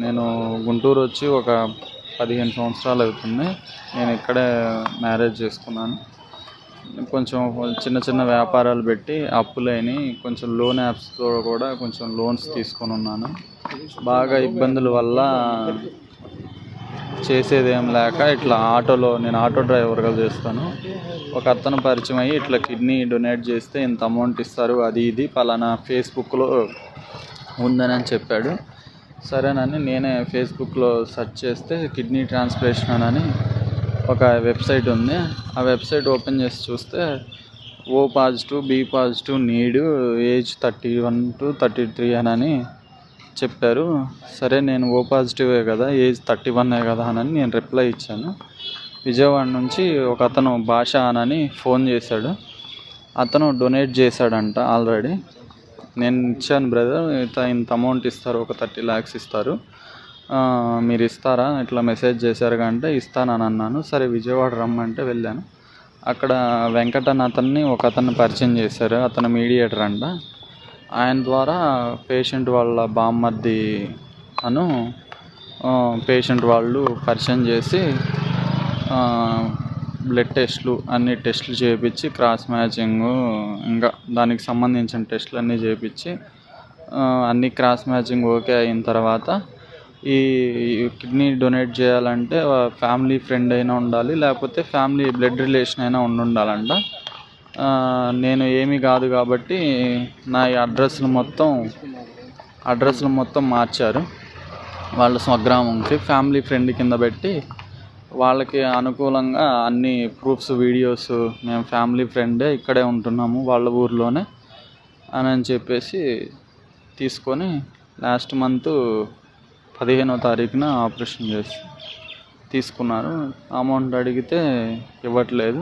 నేను గుంటూరు వచ్చి ఒక 15 సంవత్సరాలు అవుతుంది. నేను ఇక్కడే మ్యారేజ్ చేసుకున్నాను. కొంచెం చిన్న చిన్న వ్యాపారాలు పెట్టి అప్పులైనవి, కొంచెం లోన్ యాప్స్తో కూడా కొంచెం లోన్స్ తీసుకొని ఉన్నాను. బాగా ఇబ్బందుల వల్ల చేసేదేం లేక ఇట్లా నేను ఆటో డ్రైవర్గా చేస్తాను. ఒక అతను పరిచయం అయ్యి ఇట్లా కిడ్నీ డొనేట్ చేస్తే ఇంత అమౌంట్ ఇస్తారు, అది ఇది పలానా ఫేస్బుక్లో ఉందని చెప్పాడు. సరేనని నేనే ఫేస్బుక్లో సెర్చ్ చేస్తే కిడ్నీ ట్రాన్స్ప్లాంటేషన్ అని ఒక వెబ్సైట్ ఉంది. ఆ వెబ్సైట్ ఓపెన్ చేసి చూస్తే O positive, B positive need, age 31 to 33 అని చెప్పారు. సరే నేను O పాజిటివే కదా, ఏజ్ 31 కదా అని నేను రిప్లై ఇచ్చాను. విజయవాడ నుంచి ఒక అతను భాష అని ఫోన్ చేశాడు. అతను డొనేట్ చేశాడంట ఆల్రెడీ. నేను ఇచ్చాను, బ్రదర్ ఇంత అమౌంట్ ఇస్తారు, ఒక 30 lakhs ఇస్తారు, మీరు ఇస్తారా, ఇట్లా మెసేజ్ చేశారు అంటే ఇస్తానని అన్నాను. సరే విజయవాడ రమ్మంటే వెళ్ళాను. అక్కడ వెంకటన్ అతన్ని ఒక అతన్ని పరిచయం చేశారు. అతను మీడియేటర్ అంట. ఆయన ద్వారా పేషెంట్ వాళ్ళ బామ్మర్ది పేషెంట్ వాళ్ళు పరిచయం చేసి బ్లడ్ టెస్ట్లు అన్ని టెస్టులు చేయించి, క్రాస్ మ్యాచింగ్ ఇంకా దానికి సంబంధించిన టెస్టులు అన్నీ చేయించి అన్ని క్రాస్ మ్యాచింగ్ ఓకే అయిన తర్వాత ఈ కిడ్నీ డొనేట్ చేయాలంటే ఫ్యామిలీ ఫ్రెండ్ అయినా ఉండాలి, లేకపోతే ఫ్యామిలీ బ్లడ్ రిలేషన్ అయినా ఉండాలంట. నేను ఏమీ కాదు కాబట్టి నా అడ్రస్లు మొత్తం మార్చారు. వాళ్ళ స్వగ్రామంకి ఫ్యామిలీ ఫ్రెండ్ కింద పెట్టి వాళ్ళకి అనుకూలంగా అన్ని ప్రూఫ్స్, వీడియోస్, మేము ఫ్యామిలీ ఫ్రెండే ఇక్కడే ఉంటున్నాము వాళ్ళ ఊర్లోనే అని చెప్పేసి తీసుకొని లాస్ట్ మంత్ 15వ తారీఖున ఆపరేషన్ చేసి తీసుకున్నారు. అమౌంట్ అడిగితే ఇవ్వట్లేదు.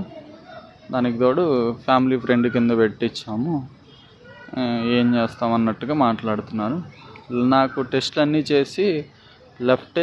దానికి తోడు ఫ్యామిలీ ఫ్రెండ్ కింద పెట్టించాము, ఏం చేస్తామన్నట్టుగా మాట్లాడుతున్నారు. నాకు టెస్ట్లు అన్నీ చేసి లెఫ్టే